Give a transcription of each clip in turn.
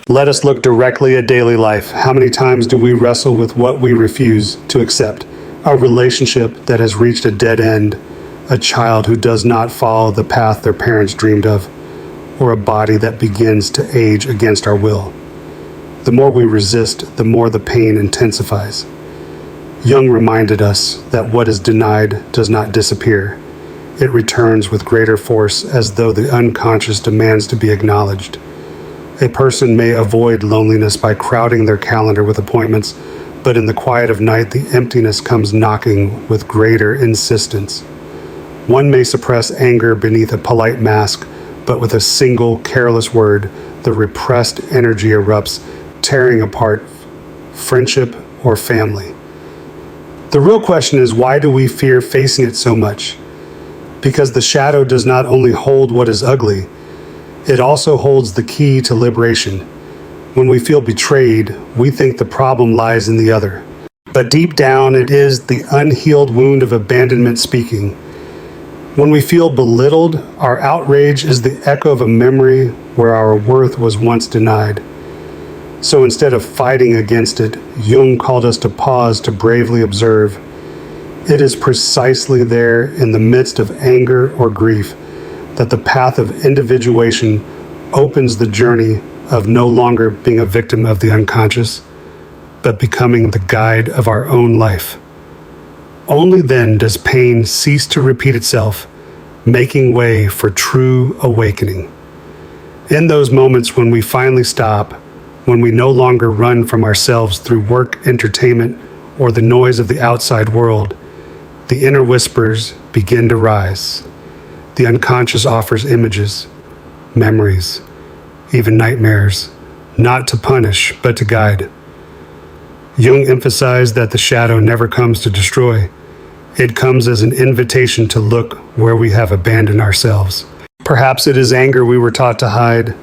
Let us look directly at daily life. How many times do we wrestle with what we refuse to accept? A relationship that has reached a dead end, a child who does not follow the path their parents dreamed of, or a body that begins to age against our will. The more we resist, the more the pain intensifies. Jung reminded us that what is denied does not disappear. It returns with greater force as though the unconscious demands to be acknowledged. A person may avoid loneliness by crowding their calendar with appointments, but in the quiet of night, the emptiness comes knocking with greater insistence. One may suppress anger beneath a polite mask, but with a single careless word, the repressed energy erupts, tearing apart friendship or family. The real question is, why do we fear facing it so much? Because the shadow does not only hold what is ugly, it also holds the key to liberation. When we feel betrayed, we think the problem lies in the other. But deep down, it is the unhealed wound of abandonment speaking. When we feel belittled, our outrage is the echo of a memory where our worth was once denied. So instead of fighting against it, Jung called us to pause to bravely observe. It is precisely there in the midst of anger or grief that the path of individuation opens the journey of no longer being a victim of the unconscious, but becoming the guide of our own life. Only then does pain cease to repeat itself, making way for true awakening. In those moments when we finally stop, when we no longer run from ourselves through work, entertainment, or the noise of the outside world, the inner whispers begin to rise. The unconscious offers images, memories, even nightmares, not to punish, but to guide. Jung emphasized that the shadow never comes to destroy. It comes as an invitation to look where we have abandoned ourselves. Perhaps it is anger we were taught to hide,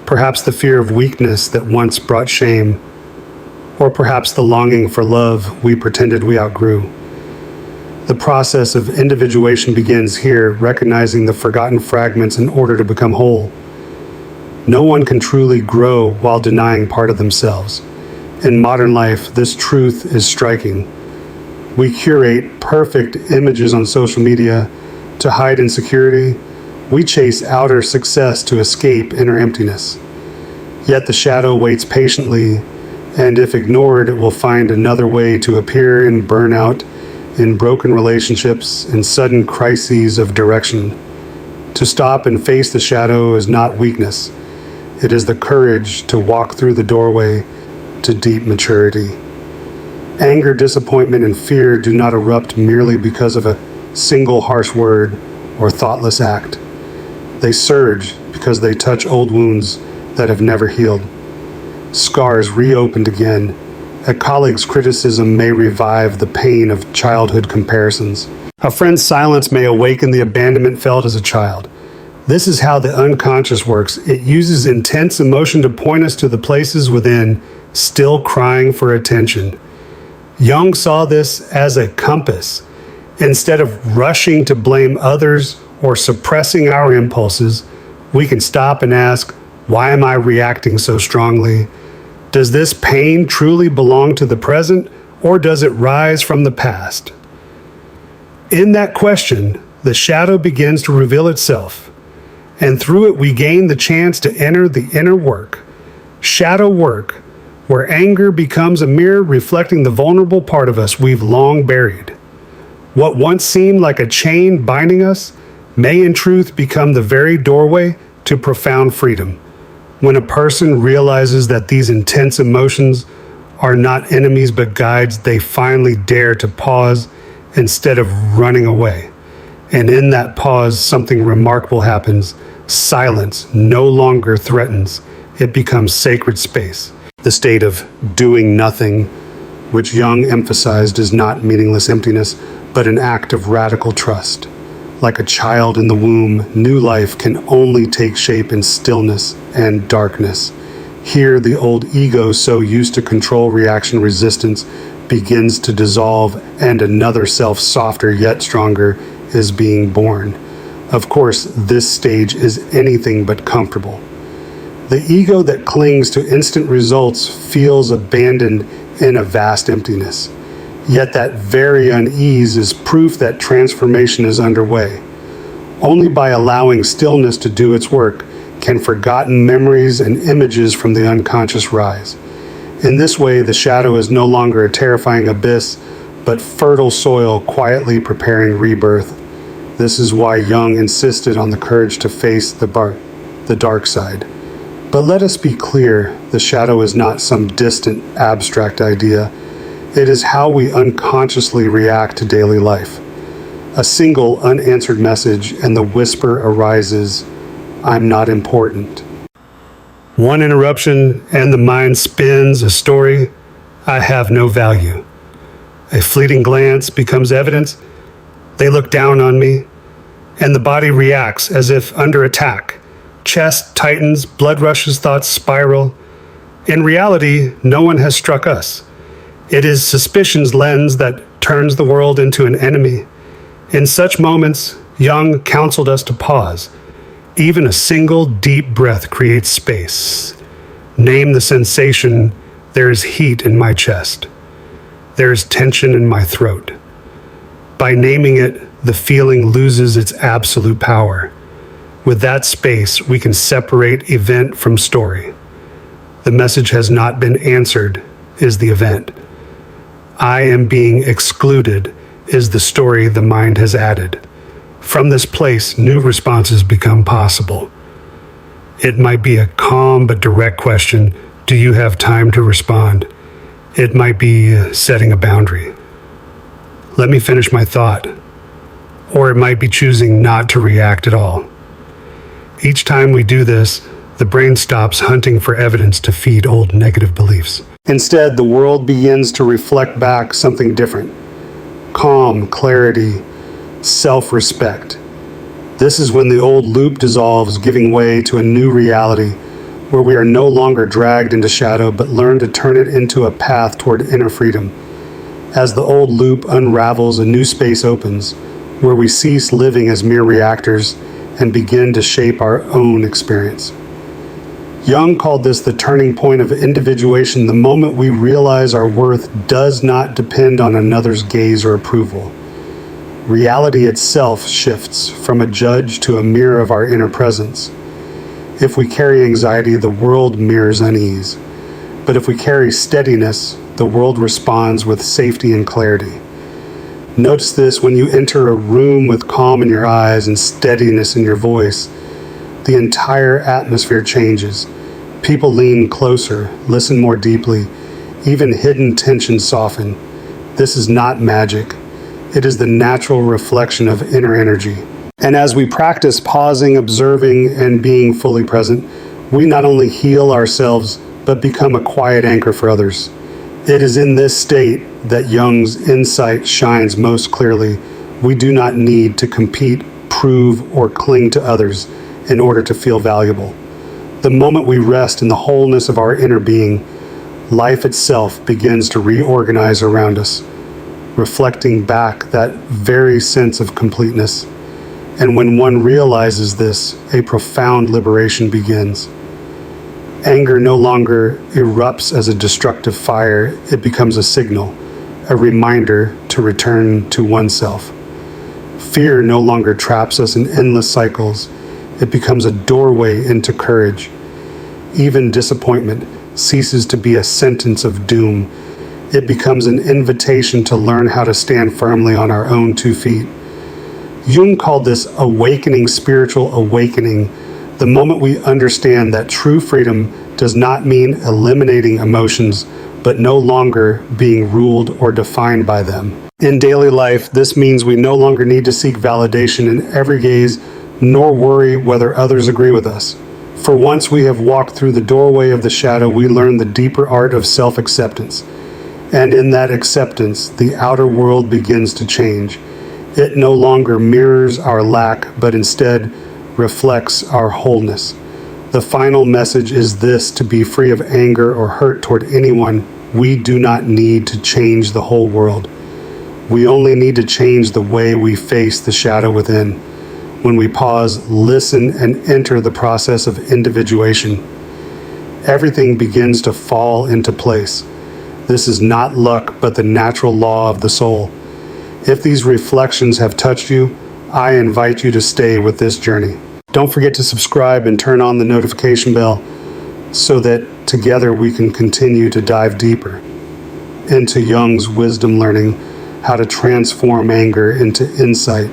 perhaps the fear of weakness that once brought shame, or perhaps the longing for love we pretended we outgrew. The process of individuation begins here, recognizing the forgotten fragments in order to become whole. No one can truly grow while denying part of themselves. In modern life, this truth is striking. We curate perfect images on social media to hide insecurity. We chase outer success to escape inner emptiness. Yet the shadow waits patiently, and if ignored, it will find another way to appear in burnout, in broken relationships, in sudden crises of direction. To stop and face the shadow is not weakness. It is the courage to walk through the doorway to deep maturity. Anger, disappointment, and fear do not erupt merely because of a single harsh word or thoughtless act. They surge because they touch old wounds that have never healed. Scars reopened again. A colleague's criticism may revive the pain of childhood comparisons. A friend's silence may awaken the abandonment felt as a child. This is how the unconscious works. It uses intense emotion to point us to the places within, still crying for attention. Jung saw this as a compass. Instead of rushing to blame others or suppressing our impulses, we can stop and ask, why am I reacting so strongly? Does this pain truly belong to the present, or does it rise from the past? In that question, the shadow begins to reveal itself, and through it we gain the chance to enter the inner work, shadow work, where anger becomes a mirror reflecting the vulnerable part of us we've long buried. What once seemed like a chain binding us may in truth become the very doorway to profound freedom. When a person realizes that these intense emotions are not enemies but guides, they finally dare to pause instead of running away. And in that pause, something remarkable happens. Silence no longer threatens. It becomes sacred space. The state of doing nothing, which Jung emphasized, is not meaningless emptiness, but an act of radical trust. Like a child in the womb, new life can only take shape in stillness and darkness. Here, the old ego, so used to control reaction resistance, begins to dissolve, and another self, softer yet stronger, is being born. Of course, this stage is anything but comfortable. The ego that clings to instant results feels abandoned in a vast emptiness. Yet that very unease is proof that transformation is underway. Only by allowing stillness to do its work can forgotten memories and images from the unconscious rise. In this way, the shadow is no longer a terrifying abyss, but fertile soil quietly preparing rebirth. This is why Jung insisted on the courage to face the dark side. But let us be clear, the shadow is not some distant, abstract idea. It is how we unconsciously react to daily life. A single unanswered message and the whisper arises, "I'm not important." One interruption and the mind spins a story, "I have no value." A fleeting glance becomes evidence, "They look down on me," and the body reacts as if under attack. Chest tightens, blood rushes, thoughts spiral. In reality, no one has struck us. It is suspicion's lens that turns the world into an enemy. In such moments, Jung counseled us to pause. Even a single deep breath creates space. Name the sensation, "There is heat in my chest. There is tension in my throat." By naming it, the feeling loses its absolute power. With that space, we can separate event from story. The message has not been answered, is the event. I am being excluded is the story the mind has added. From this place, new responses become possible. It might be a calm but direct question, "Do you have time to respond?" It might be setting a boundary. "Let me finish my thought." Or it might be choosing not to react at all. Each time we do this, the brain stops hunting for evidence to feed old negative beliefs. Instead, the world begins to reflect back something different. Calm, clarity, self-respect. This is when the old loop dissolves, giving way to a new reality, where we are no longer dragged into shadow, but learn to turn it into a path toward inner freedom. As the old loop unravels, a new space opens, where we cease living as mere reactors and begin to shape our own experience. Jung called this the turning point of individuation, the moment we realize our worth does not depend on another's gaze or approval. Reality itself shifts from a judge to a mirror of our inner presence. If we carry anxiety, the world mirrors unease. But if we carry steadiness, the world responds with safety and clarity. Notice this when you enter a room with calm in your eyes and steadiness in your voice. The entire atmosphere changes. People lean closer, listen more deeply. Even hidden tensions soften. This is not magic. It is the natural reflection of inner energy. And as we practice pausing, observing, and being fully present, we not only heal ourselves, but become a quiet anchor for others. It is in this state that Jung's insight shines most clearly. We do not need to compete, prove, or cling to others in order to feel valuable. The moment we rest in the wholeness of our inner being, life itself begins to reorganize around us, reflecting back that very sense of completeness. And when one realizes this, a profound liberation begins. Anger no longer erupts as a destructive fire, it becomes a signal, a reminder to return to oneself. Fear no longer traps us in endless cycles, it becomes a doorway into courage. Even disappointment ceases to be a sentence of doom, it becomes an invitation to learn how to stand firmly on our own 2 feet. Jung called this awakening, spiritual awakening, the moment we understand that true freedom does not mean eliminating emotions, but no longer being ruled or defined by them. In daily life, this means we no longer need to seek validation in every gaze, nor worry whether others agree with us. For once we have walked through the doorway of the shadow, we learn the deeper art of self-acceptance. And in that acceptance, the outer world begins to change. It no longer mirrors our lack, but instead reflects our wholeness. The final message is this: to be free of anger or hurt toward anyone, we do not need to change the whole world. We only need to change the way we face the shadow within. When we pause, listen, and enter the process of individuation, everything begins to fall into place. This is not luck, but the natural law of the soul. If these reflections have touched you, I invite you to stay with this journey. Don't forget to subscribe and turn on the notification bell so that together we can continue to dive deeper into Jung's wisdom, learning how to transform anger into insight,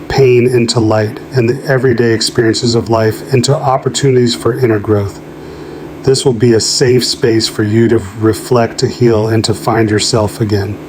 pain into light, and the everyday experiences of life into opportunities for inner growth. This will be a safe space for you to reflect, to heal, and to find yourself again.